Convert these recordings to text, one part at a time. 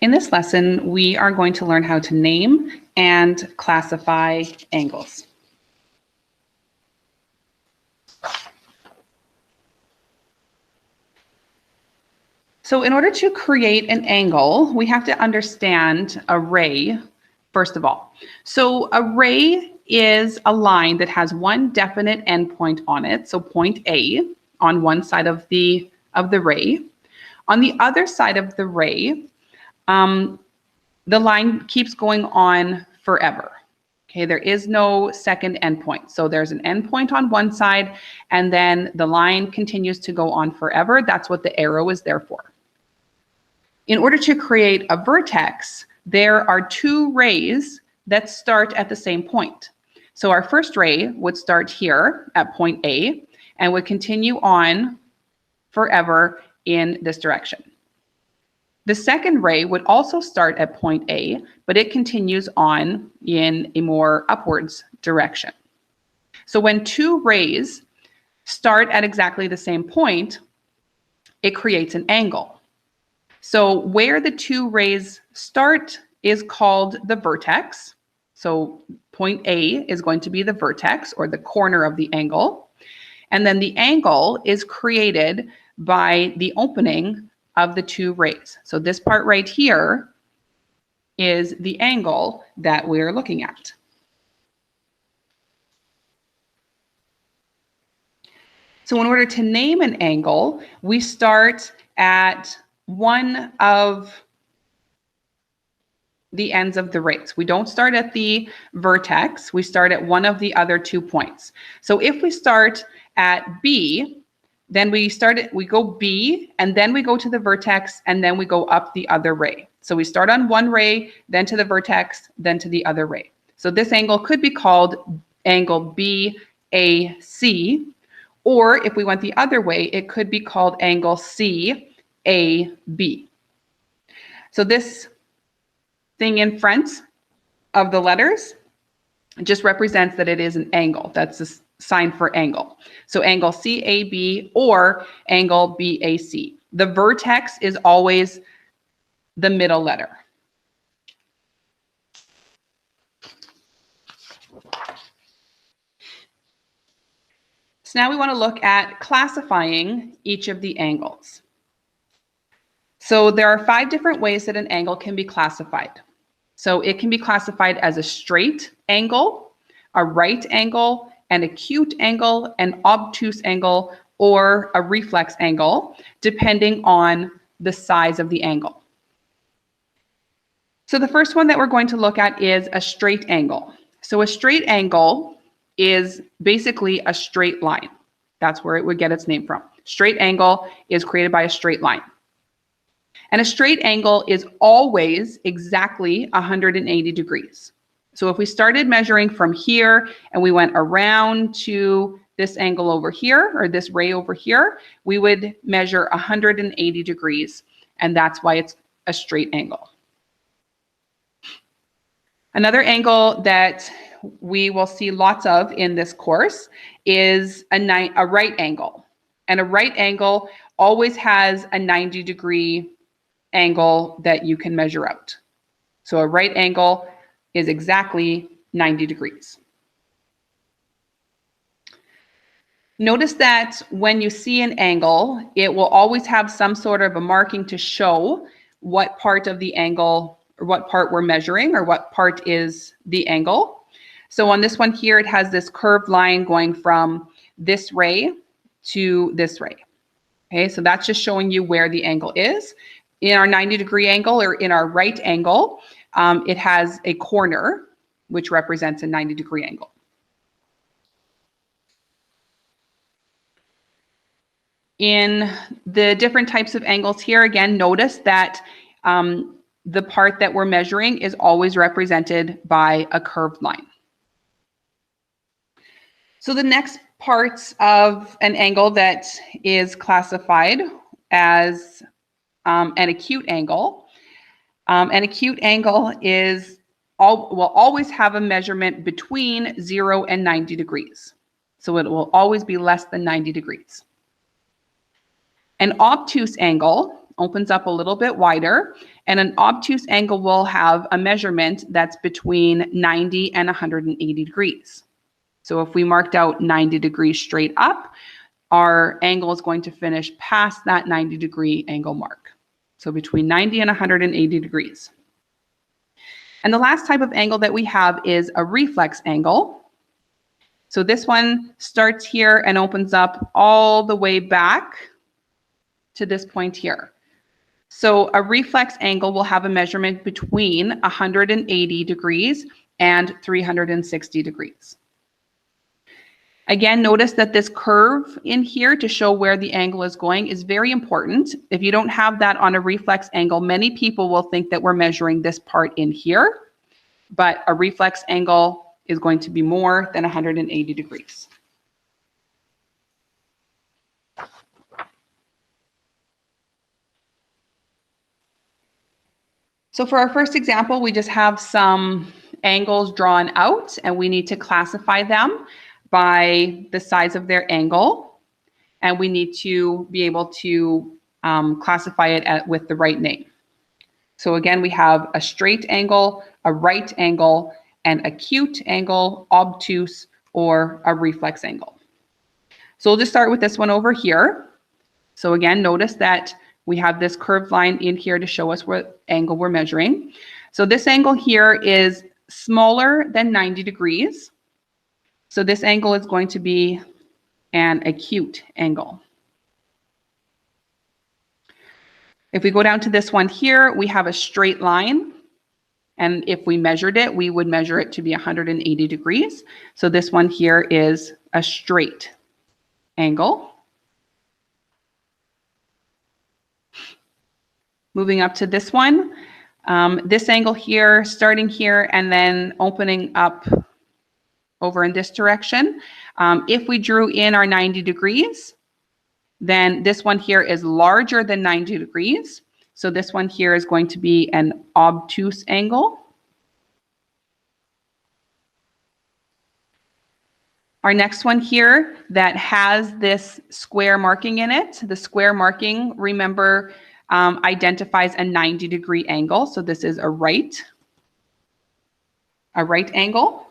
In this lesson, we are going to learn how to name and classify angles. So in order to create an angle, we have to understand a ray, first of all. So a ray is a line that has one definite endpoint on it, so point A on one side of the ray. On the other side of the ray, the line keeps going on forever. Okay, there is no second endpoint. So there's an endpoint on one side, and then the line continues to go on forever. That's what the arrow is there for. In order to create a vertex, there are two rays that start at the same point. So our first ray would start here at point A and would continue on forever in this direction. The second ray would also start at point A, but it continues on in a more upwards direction. So when two rays start at exactly the same point, it creates an angle. So where the two rays start is called the vertex. So point A is going to be the vertex or the corner of the angle. And then the angle is created by the opening of the two rays. So this part right here is the angle that we're looking at. So in order to name an angle, we start at one of the ends of the rays. We don't start at the vertex, we start at one of the other 2 points. So if we start at B, then we go B, and then we go to the vertex, and then we go up the other ray. So we start on one ray, then to the vertex, then to the other ray. So this angle could be called angle BAC, or if we went the other way, it could be called angle CAB. So this thing in front of the letters just represents that it is an angle. That's the sign for angle. So angle CAB or angle BAC. The vertex is always the middle letter. So now we want to look at classifying each of the angles. So there are 5 different ways that an angle can be classified. So it can be classified as a straight angle, a right angle, an acute angle, an obtuse angle, or a reflex angle, depending on the size of the angle. So the first one that we're going to look at is a straight angle. So a straight angle is basically a straight line. That's where it would get its name from. Straight angle is created by a straight line. And a straight angle is always exactly 180 degrees. So if we started measuring from here and we went around to this angle over here, or this ray over here, we would measure 180 degrees, and that's why it's a straight angle. Another angle that we will see lots of in this course is a right angle. And a right angle always has a 90-degree angle that you can measure out. So a right angle is exactly 90 degrees. Notice that when you see an angle, it will always have some sort of a marking to show what part of the angle, or what part we're measuring, or what part is the angle. So on this one here, it has this curved line going from this ray to this ray. Okay, so that's just showing you where the angle is. In our 90-degree angle, or in our right angle, it has a corner, which represents a 90-degree angle. In the different types of angles here, again, notice that the part that we're measuring is always represented by a curved line. So the next parts of an angle that is classified as an acute angle. An acute angle will always have a measurement between 0 and 90 degrees. So it will always be less than 90 degrees. An obtuse angle opens up a little bit wider, and an obtuse angle will have a measurement that's between 90 and 180 degrees. So if we marked out 90 degrees straight up, our angle is going to finish past that 90-degree angle mark. So between 90 and 180 degrees. And the last type of angle that we have is a reflex angle. So this one starts here and opens up all the way back to this point here. So a reflex angle will have a measurement between 180 degrees and 360 degrees. Again, notice that this curve in here to show where the angle is going is very important. If you don't have that on a reflex angle, many people will think that we're measuring this part in here, but a reflex angle is going to be more than 180 degrees. So for our first example, we just have some angles drawn out, and we need to classify them by the size of their angle, and we need to be able to classify it with the right name. So again, we have a straight angle, a right angle, an acute angle, obtuse, or a reflex angle. So we'll just start with this one over here. So again, notice that we have this curved line in here to show us what angle we're measuring. So this angle here is smaller than 90 degrees. So this angle is going to be an acute angle. If we go down to this one here, we have a straight line. And if we measured it, we would measure it to be 180 degrees. So this one here is a straight angle. Moving up to this one, this angle here, starting here and then opening up over in this direction. If we drew in our 90 degrees, then this one here is larger than 90 degrees. So this one here is going to be an obtuse angle. Our next one here that has this square marking in it, the square marking, remember, identifies a 90-degree angle. So this is a right angle.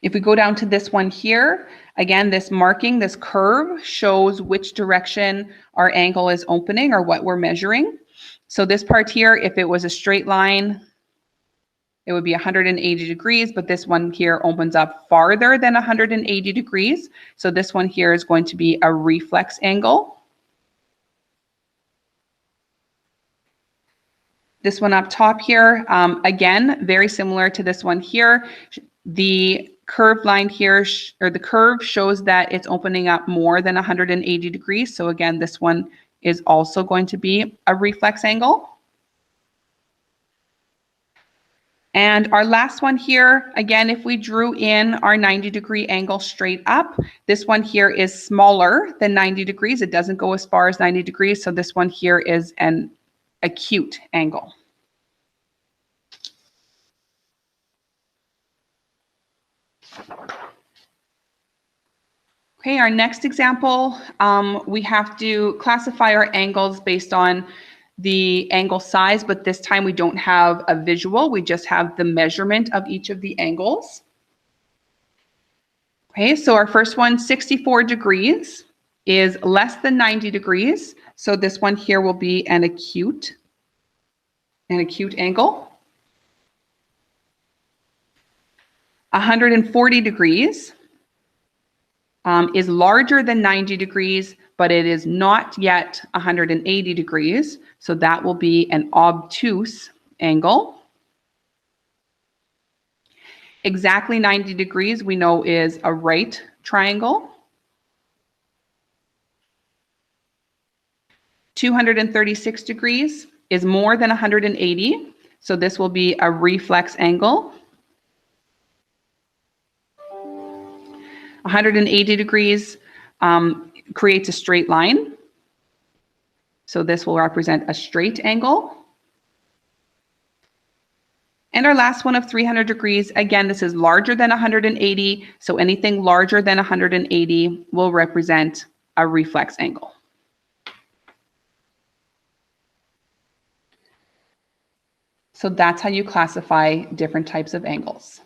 If we go down to this one here, again, this marking, this curve shows which direction our angle is opening or what we're measuring. So this part here, if it was a straight line, it would be 180 degrees, but this one here opens up farther than 180 degrees. So this one here is going to be a reflex angle. This one up top here, again, very similar to this one here. The curved line here, or the curve shows that it's opening up more than 180 degrees. So again, this one is also going to be a reflex angle. And our last one here, again, if we drew in our 90-degree angle straight up, this one here is smaller than 90 degrees. It doesn't go as far as 90 degrees. So this one here is an acute angle. Okay, our next example, we have to classify our angles based on the angle size, but this time we don't have a visual, we just have the measurement of each of the angles. Okay, so our first one, 64 degrees, is less than 90 degrees. So this one here will be an acute angle. 140 degrees is larger than 90 degrees, but it is not yet 180 degrees. So that will be an obtuse angle. Exactly 90 degrees we know is a right triangle. 236 degrees is more than 180. So this will be a reflex angle. 180 degrees creates a straight line. So this will represent a straight angle. And our last one of 300 degrees, again, this is larger than 180. So anything larger than 180 will represent a reflex angle. So that's how you classify different types of angles.